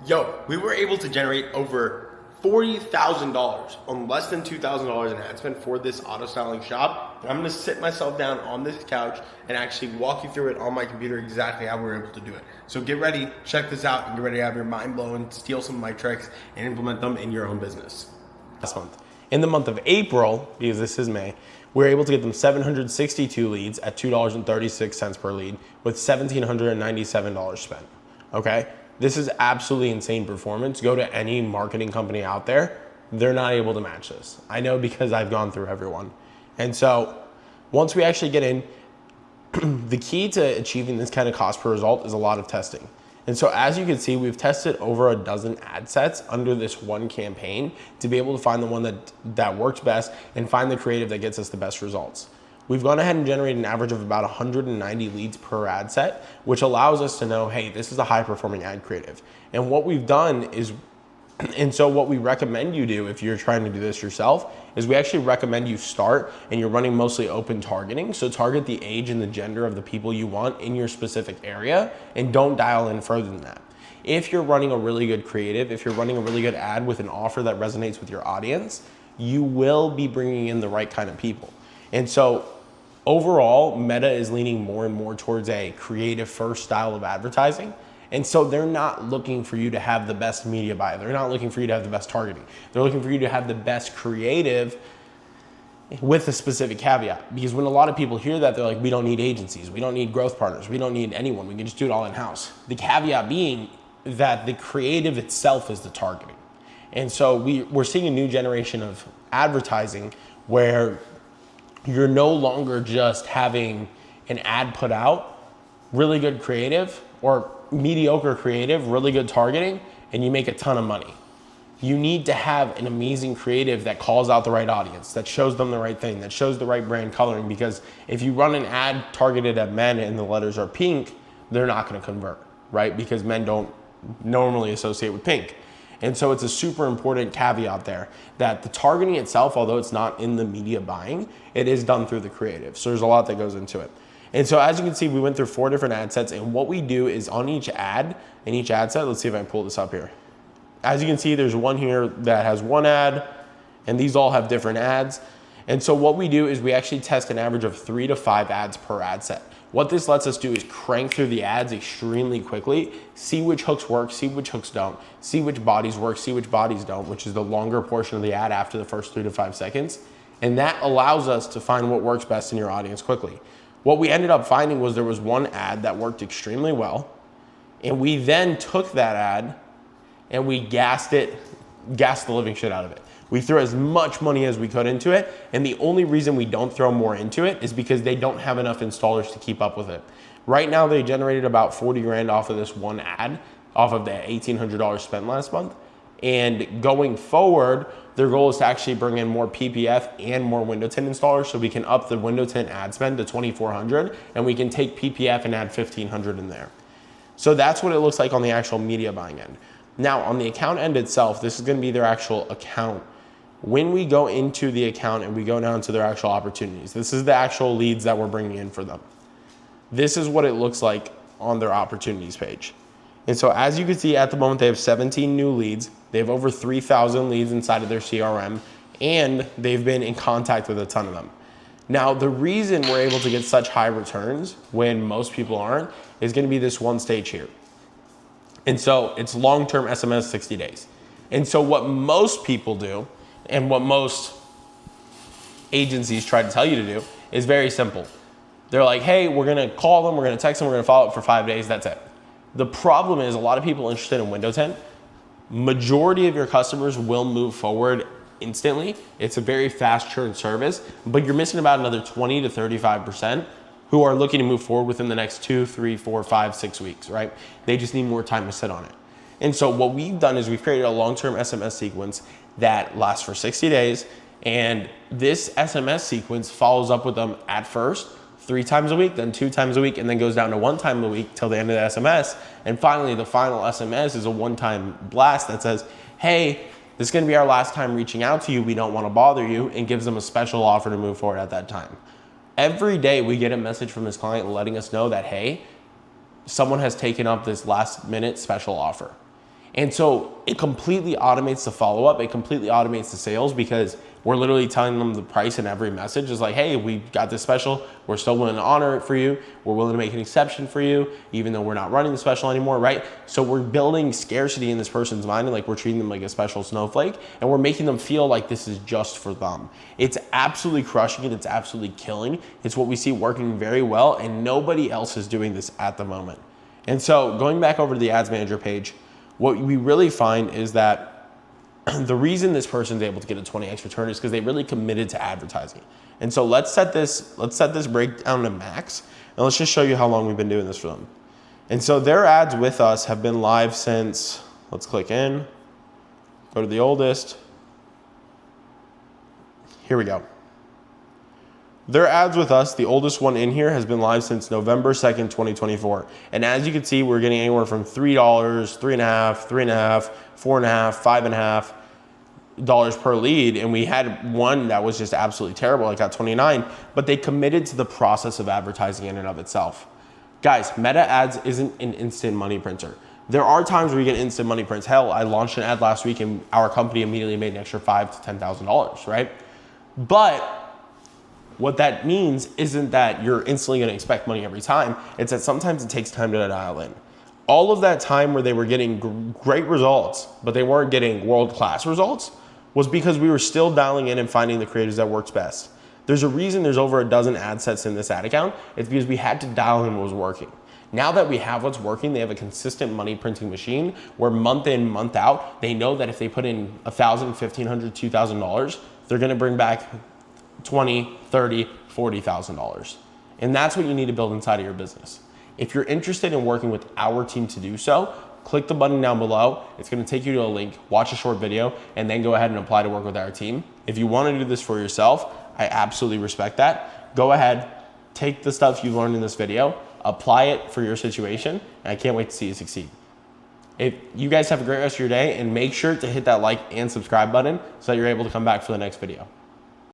Yo, we were able to generate over $40,000 on less than $2,000 in ad spend for this auto styling shop. And I'm gonna sit myself down on this couch and actually walk you through it on my computer exactly how we were able to do it. So get ready, check this out, and get ready to have your mind blown, steal some of my tricks, and implement them in your own business. Last month. In the month of April, because this is May, we were able to get them 762 leads at $2.36 per lead with $1,797 spent, okay? This is absolutely insane performance. Go to any marketing company out there, they're not able to match this. I know because I've gone through everyone. And so once we actually get in, the key to achieving this kind of cost per result is a lot of testing. And so as you can see, we've tested over a dozen ad sets under this one campaign to be able to find the one that works best and find the creative that gets us the best results. We've gone ahead and generated an average of about 190 leads per ad set, which allows us to know, hey, this is a high performing ad creative. And what we've done is, and so what we recommend you do if you're trying to do this yourself is we actually recommend you start and you're running mostly open targeting. So target the age and the gender of the people you want in your specific area and don't dial in further than that. If you're running a really good creative, if you're running a really good ad with an offer that resonates with your audience, you will be bringing in the right kind of people. And so overall, Meta is leaning more and more towards a creative first style of advertising. And so they're not looking for you to have the best media buy. They're not looking for you to have the best targeting. They're looking for you to have the best creative with a specific caveat. Because when a lot of people hear that, they're like, we don't need agencies. We don't need growth partners. We don't need anyone. We can just do it all in-house. The caveat being that the creative itself is the targeting. And so we're seeing a new generation of advertising where you're no longer just having an ad put out, really good creative, or mediocre creative, really good targeting, and you make a ton of money. You need to have an amazing creative that calls out the right audience, that shows them the right thing, that shows the right brand coloring, because if you run an ad targeted at men and the letters are pink, they're not gonna convert, right? Because men don't normally associate with pink. And so it's a super important caveat there that the targeting itself, although it's not in the media buying, it is done through the creative. So there's a lot that goes into it. And so as you can see, we went through 4 different ad sets, and what we do is on each ad, in each ad set, let's see if I can pull this up here. As you can see, there's one here that has one ad, and these all have different ads. And so what we do is we actually test an average of 3 to 5 ads per ad set. What this lets us do is crank through the ads extremely quickly, see which hooks work, see which hooks don't, see which bodies work, see which bodies don't, which is the longer portion of the ad after the first 3 to 5 seconds. And that allows us to find what works best in your audience quickly. What we ended up finding was there was one ad that worked extremely well, and we then took that ad and we gassed the living shit out of it. We threw as much money as we could into it, and the only reason we don't throw more into it is because they don't have enough installers to keep up with it. Right now, they generated about 40 grand off of this one ad, off of the $1,800 spent last month. And going forward, their goal is to actually bring in more PPF and more window tint installers so we can up the window tint ad spend to 2,400, and we can take PPF and add 1,500 in there. So that's what it looks like on the actual media buying end. Now, on the account end itself, this is gonna be their actual account. When we go into the account and we go down to their actual opportunities, this is the actual leads that we're bringing in for them. This is what it looks like on their opportunities page. And so as you can see at the moment, they have 17 new leads. They have over 3,000 leads inside of their CRM, and they've been in contact with a ton of them. Now, the reason we're able to get such high returns when most people aren't is gonna be this one stage here. And so it's long-term SMS 60 days. And so what most people do, and what most agencies try to tell you to do, is very simple. They're like, hey, we're gonna call them, we're gonna text them, we're gonna follow up for 5 days, that's it. The problem is a lot of people interested in window tint, majority of your customers will move forward instantly. It's a very fast churn service, but you're missing about another 20 to 35% who are looking to move forward within the next 2, 3, 4, 5, 6 weeks, right? They just need more time to sit on it. And so what we've done is we've created a long-term SMS sequence that lasts for 60 days. And this SMS sequence follows up with them at first 3 times a week, then 2 times a week, and then goes down to 1 time a week till the end of the SMS. And finally, the final SMS is a one-time blast that says, hey, this is gonna be our last time reaching out to you. We don't wanna bother you, and gives them a special offer to move forward at that time. Every day we get a message from this client letting us know that, hey, someone has taken up this last minute special offer. And so it completely automates the follow-up. It completely automates the sales because we're literally telling them the price in every message is like, hey, we got this special. We're still willing to honor it for you. We're willing to make an exception for you, even though we're not running the special anymore, right? So we're building scarcity in this person's mind, and like we're treating them like a special snowflake, and we're making them feel like this is just for them. It's absolutely crushing it. It's absolutely killing. It's what we see working very well, and nobody else is doing this at the moment. And so going back over to the Ads Manager page, what we really find is that the reason this person's able to get a 20x return is because they really committed to advertising. And so let's set this breakdown to max, and let's just show you how long we've been doing this for them. And so their ads with us have been live since, let's click in, go to the oldest. Here we go. Their ads with us, the oldest one in here, has been live since November 2nd, 2024. And as you can see, we're getting anywhere from $3, $3.50, $3.50, $4.50, $5.50 per lead. And we had one that was just absolutely terrible. It got 29, but they committed to the process of advertising in and of itself. Guys, Meta Ads isn't an instant money printer. There are times where you get instant money prints. Hell, I launched an ad last week and our company immediately made an extra $5,000 to $10,000, right? But what that means isn't that you're instantly going to expect money every time. It's that sometimes it takes time to dial in. All of that time where they were getting great results, but they weren't getting world-class results, was because we were still dialing in and finding the creatives that works best. There's a reason there's over a dozen ad sets in this ad account. It's because we had to dial in what was working. Now that we have what's working, they have a consistent money printing machine where month in, month out, they know that if they put in $1,000, $1,500, $2,000, they're going to bring back $20,000, $30,000, $40,000. And that's what you need to build inside of your business. If you're interested in working with our team to do so, click the button down below. It's going to take you to a link, watch a short video, and then go ahead and apply to work with our team. If you want to do this for yourself, I absolutely respect that. Go ahead, take the stuff you've learned in this video, apply it for your situation, and I can't wait to see you succeed. If you guys have a great rest of your day, and make sure to hit that like and subscribe button so that you're able to come back for the next video.